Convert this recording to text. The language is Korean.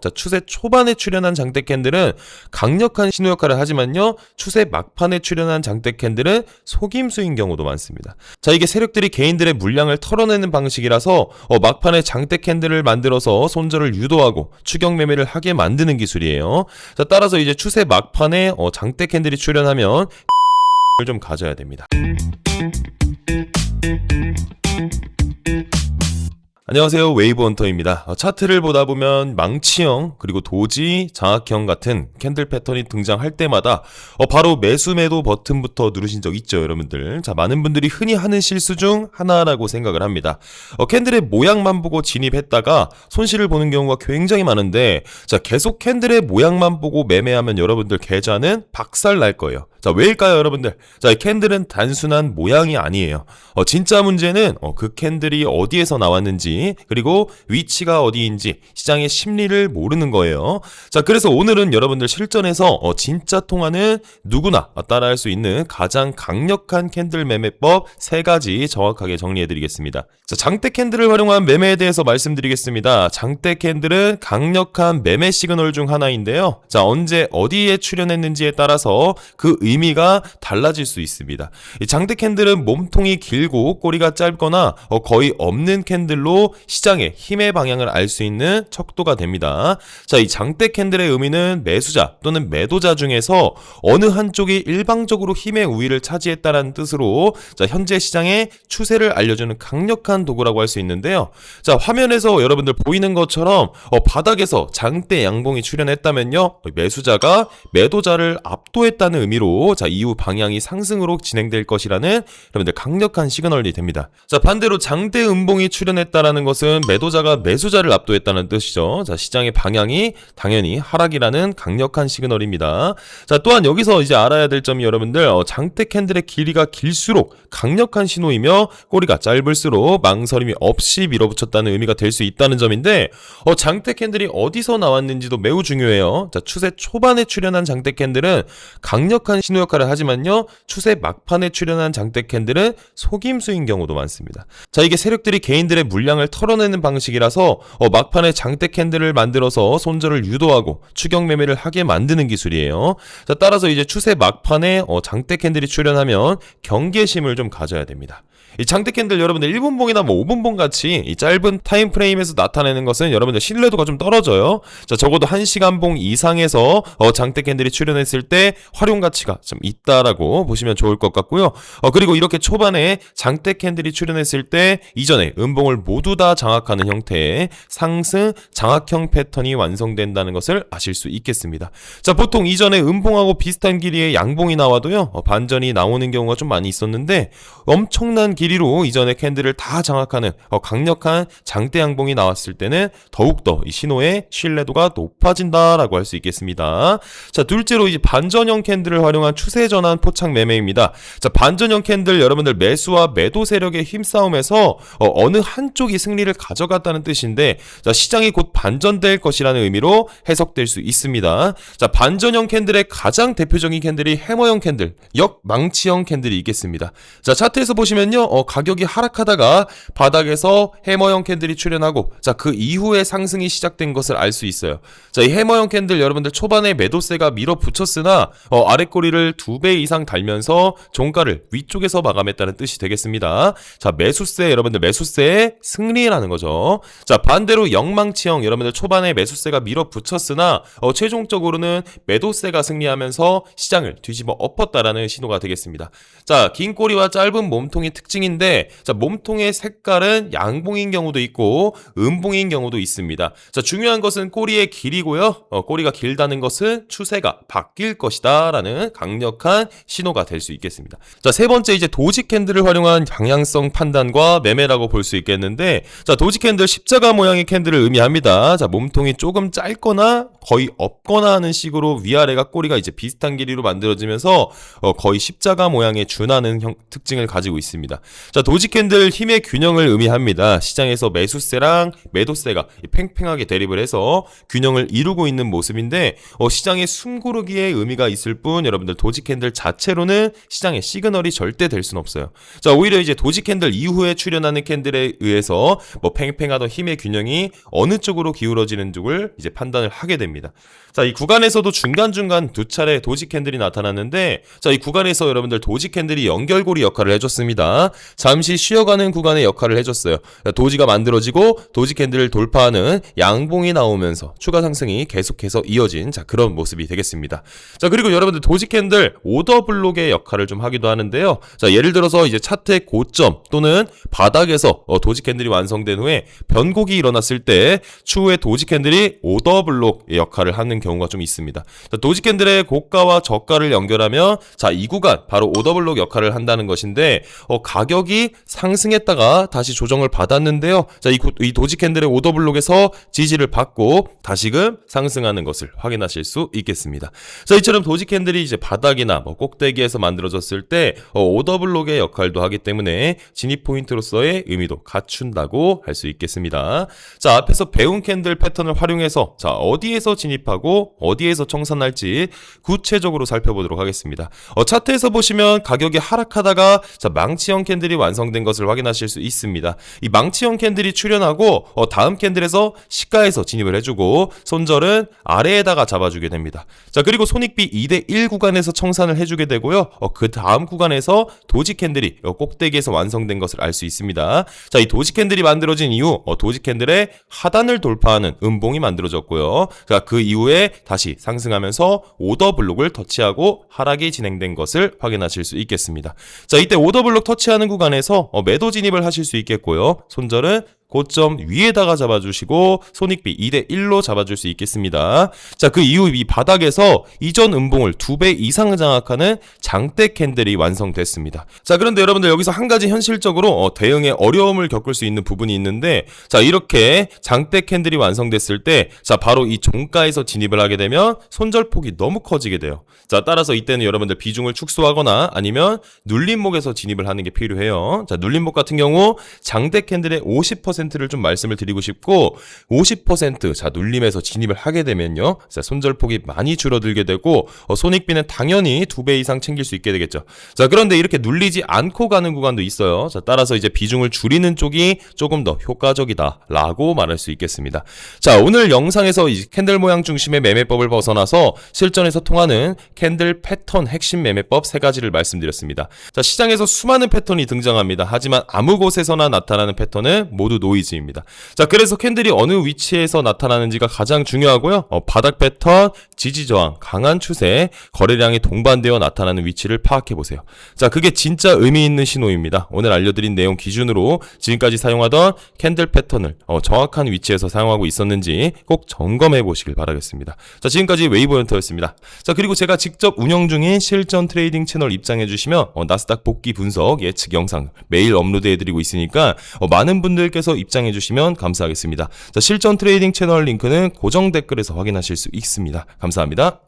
자, 추세 초반에 출현한 장대 캔들은 강력한 신호 역할을 하지만요, 추세 막판에 출현한 장대 캔들은 속임수인 경우도 많습니다. 자, 이게 세력들이 개인들의 물량을 털어내는 방식이라서 막판에 장대 캔들을 만들어서 손절을 유도하고 추격 매매를 하게 만드는 기술이에요. 자, 따라서 이제 추세 막판에 장대 캔들이 출현하면 좀 가져야 됩니다. 안녕하세요, 웨이브헌터입니다. 차트를 보다 보면 망치형 그리고 도지, 장악형 같은 캔들 패턴이 등장할 때마다 바로 매수 매도 버튼부터 누르신 적 있죠, 여러분들. 자, 많은 분들이 흔히 하는 실수 중 하나라고 생각을 합니다. 캔들의 모양만 보고 진입했다가 손실을 보는 경우가 굉장히 많은데, 자, 계속 캔들의 모양만 보고 매매하면 여러분들 계좌는 박살 날 거예요. 자, 왜일까요, 여러분들? 자, 이 캔들은 단순한 모양이 아니에요. 진짜 문제는 그 캔들이 어디에서 나왔는지, 그리고 위치가 어디인지 시장의 심리를 모르는 거예요. 자, 그래서 오늘은 여러분들 실전에서 진짜 통하는 누구나 따라할 수 있는 가장 강력한 캔들 매매법 3가지 정확하게 정리해드리겠습니다. 자, 장대 캔들을 활용한 매매에 대해서 말씀드리겠습니다. 장대 캔들은 강력한 매매 시그널 중 하나인데요. 자, 언제 어디에 출현했는지에 따라서 그 의미가 달라질 수 있습니다. 이 장대 캔들은 몸통이 길고 꼬리가 짧거나 거의 없는 캔들로 시장의 힘의 방향을 알 수 있는 척도가 됩니다. 자, 이 장대 캔들의 의미는 매수자 또는 매도자 중에서 어느 한쪽이 일방적으로 힘의 우위를 차지했다는 뜻으로, 자, 현재 시장의 추세를 알려주는 강력한 도구라고 할 수 있는데요. 자, 화면에서 여러분들 보이는 것처럼 바닥에서 장대 양봉이 출현했다면요, 매수자가 매도자를 압도했다는 의미로, 자, 이후 방향이 상승으로 진행될 것이라는 여러분들 강력한 시그널이 됩니다. 자, 반대로 장대 음봉이 출현했다라는 것은 매도자가 매수자를 압도했다는 뜻이죠. 자, 시장의 방향이 당연히 하락이라는 강력한 시그널입니다. 자, 또한 여기서 이제 알아야 될 점이, 여러분들 장대 캔들의 길이가 길수록 강력한 신호이며 꼬리가 짧을수록 망설임이 없이 밀어붙였다는 의미가 될 수 있다는 점인데, 장대 캔들이 어디서 나왔는지도 매우 중요해요. 자, 추세 초반에 출현한 장대 캔들은 강력한 신호 역할을 하지만요, 추세 막판에 출현한 장대 캔들은 속임수인 경우도 많습니다. 자, 이게 세력들이 개인들의 물량을 털어내는 방식이라서 막판에 장대 캔들을 만들어서 손절을 유도하고 추격 매매를 하게 만드는 기술이에요. 자, 따라서 이제 추세 막판에 장대 캔들이 출현하면 경계심을 좀 가져야 됩니다. 이 장대 캔들 여러분들 1분봉이나 5분봉 같이 이 짧은 타임 프레임에서 나타내는 것은 여러분들 신뢰도가 좀 떨어져요. 자, 적어도 1시간봉 이상에서 장대 캔들이 출현했을 때 활용 가치가 좀 있다라고 보시면 좋을 것 같고요. 그리고 이렇게 초반에 장대 캔들이 출현했을 때 이전에 음봉을 모두 다 장악하는 형태의 상승 장악형 패턴이 완성된다는 것을 아실 수 있겠습니다. 자, 보통 이전에 음봉하고 비슷한 길이의 양봉이 나와도요, 반전이 나오는 경우가 좀 많이 있었는데, 엄청난 길이로 이전에 캔들을 다 장악하는 강력한 장대 양봉이 나왔을 때는 더욱더 이 신호의 신뢰도가 높아진다라고 할 수 있겠습니다. 자, 둘째로 이제 반전형 캔들을 활용한 추세 전환 포착 매매입니다. 자, 반전형 캔들 여러분들 매수와 매도 세력의 힘싸움에서 어느 한쪽이 승리를 가져갔다는 뜻인데, 자, 시장이 곧 반전될 것이라는 의미로 해석될 수 있습니다. 자, 반전형 캔들의 가장 대표적인 캔들이 해머형 캔들, 역망치형 캔들이 있겠습니다. 자, 차트에서 보시면요, 가격이 하락하다가 바닥에서 해머형 캔들이 출현하고, 자, 그 이후에 상승이 시작된 것을 알 수 있어요. 자, 이 해머형 캔들 여러분들 초반에 매도세가 밀어붙였으나 아래 꼬리를 2배 이상 달면서 종가를 위쪽에서 마감했다는 뜻이 되겠습니다. 자, 매수세 여러분들 매수세의 승리라는 거죠. 자, 반대로 역망치형 여러분들 초반에 매수세가 밀어붙였으나 최종적으로는 매도세가 승리하면서 시장을 뒤집어 엎었다라는 신호가 되겠습니다. 자, 긴 꼬리와 짧은 몸통이 특징인데, 자, 몸통의 색깔은 양봉인 경우도 있고 음봉인 경우도 있습니다. 자, 중요한 것은 꼬리의 길이고요. 꼬리가 길다는 것은 추세가 바뀔 것이다 라는 강력한 신호가 될 수 있겠습니다. 자, 세 번째 이제 도지 캔들을 활용한 방향성 판단과 매매라고 볼 수 있겠는데, 자, 도지 캔들 십자가 모양의 캔들을 의미합니다. 자, 몸통이 조금 짧거나 거의 없거나 하는 식으로 위아래가 꼬리가 이제 비슷한 길이로 만들어지면서 거의 십자가 모양에 준하는 특징을 가지고 있습니다. 자, 도지 캔들 힘의 균형을 의미합니다. 시장에서 매수세랑 매도세가 팽팽하게 대립을 해서 균형을 이루고 있는 모습인데 시장의 숨고르기에 의미가 있을 뿐 여러분들 도지 캔들 자체로는 시장의 시그널이 절대 될 수는 없어요. 자, 오히려 이제 도지 캔들 이후에 출현하는 캔들에 의해서 팽팽하던 힘의 균형이 어느 쪽으로 기울어지는 쪽을 이제 판단을 하게 됩니다. 자, 이 구간에서도 중간중간 두 차례 도지 캔들이 나타났는데, 자, 이 구간에서 여러분들 도지 캔들이 연결고리 역할을 해줬습니다. 잠시 쉬어가는 구간의 역할을 해줬어요. 도지가 만들어지고 도지 캔들을 돌파하는 양봉이 나오면서 추가 상승이 계속해서 이어진 그런 모습이 되겠습니다. 자, 그리고 여러분들 도지 캔들 오더 블록의 역할을 좀 하기도 하는데요. 자, 예를 들어서 이제 차트의 고점 또는 바닥에서 도지 캔들이 완성된 후에 변곡이 일어났을 때 추후에 도지 캔들이 오더 블록의 역할을 하는 경우가 좀 있습니다. 자, 도지 캔들의 고가와 저가를 연결하면 이 구간 바로 오더 블록 역할을 한다는 것인데 가격이 상승했다가 다시 조정을 받았는데요. 자, 이 도지 캔들의 오더 블록에서 지지를 받고 다시금 상승하는 것을 확인하실 수 있겠습니다. 자, 이처럼 도지 캔들이 이제 바닥이나 꼭대기에서 만들어졌을 때 오더 블록의 역할도 하기 때문에 진입 포인트로서의 의미도 갖춘다고 할 수 있겠습니다. 자, 앞에서 배운 캔들 패턴을 활용해서 어디에서 진입하고 어디에서 청산할지 구체적으로 살펴보도록 하겠습니다. 차트에서 보시면 가격이 하락하다가 망치형 캔들이 완성된 것을 확인하실 수 있습니다. 이 망치형 캔들이 출현하고 다음 캔들에서 시가에서 진입을 해주고 손절은 아래에다가 잡아주게 됩니다. 자, 그리고 손익비 2대1 구간에서 청산을 해주게 되고요. 그 다음 구간에서 도지 캔들이 꼭대기에서 완성된 것을 알 수 있습니다. 자, 이 도지 캔들이 만들어진 이후 도지 캔들의 하단을 돌파하는 음봉이 만들어졌고요. 자, 그 이후에 다시 상승하면서 오더 블록을 터치하고 하락이 진행된 것을 확인하실 수 있겠습니다. 자, 이때 오더 블록 터치하는 구간에서 매도 진입을 하실 수 있겠고요. 손절은 고점 위에다가 잡아주시고 손익비 2대1로 잡아줄 수 있겠습니다. 자, 그 이후 이 바닥에서 이전 음봉을 2배 이상 장악하는 장대 캔들이 완성됐습니다. 자, 그런데 여러분들 여기서 한 가지 현실적으로 대응에 어려움을 겪을 수 있는 부분이 있는데, 자, 이렇게 장대 캔들이 완성됐을 때 바로 이 종가에서 진입을 하게 되면 손절폭이 너무 커지게 돼요. 자, 따라서 이때는 여러분들 비중을 축소하거나 아니면 눌림목에서 진입을 하는 게 필요해요. 자, 눌림목 같은 경우 장대 캔들의 50%를 좀 말씀을 드리고 싶고 50% 눌림에서 진입을 하게 되면요. 손절폭이 많이 줄어들게 되고 손익비는 당연히 2배 이상 챙길 수 있게 되겠죠. 자, 그런데 이렇게 눌리지 않고 가는 구간도 있어요. 자, 따라서 이제 비중을 줄이는 쪽이 조금 더 효과적이다라고 말할 수 있겠습니다. 자, 오늘 영상에서 이 캔들 모양 중심의 매매법을 벗어나서 실전에서 통하는 캔들 패턴 핵심 매매법 3가지를 말씀드렸습니다. 자, 시장에서 수많은 패턴이 등장합니다. 하지만 아무 곳에서나 나타나는 패턴은 모두 노이즈입니다. 자, 그래서 캔들이 어느 위치에서 나타나는지가 가장 중요하고요. 바닥 패턴, 지지 저항, 강한 추세, 거래량이 동반되어 나타나는 위치를 파악해 보세요. 자, 그게 진짜 의미 있는 신호입니다. 오늘 알려드린 내용 기준으로 지금까지 사용하던 캔들 패턴을 정확한 위치에서 사용하고 있었는지 꼭 점검해 보시길 바라겠습니다. 자, 지금까지 웨이브헌터였습니다. 자, 그리고 제가 직접 운영 중인 실전 트레이딩 채널 입장해 주시면 나스닥 복귀 분석 예측 영상 매일 업로드해 드리고 있으니까 많은 분들께서 입장해 주시면 감사하겠습니다. 자, 실전 트레이딩 채널 링크는 고정 댓글에서 확인하실 수 있습니다. 감사합니다.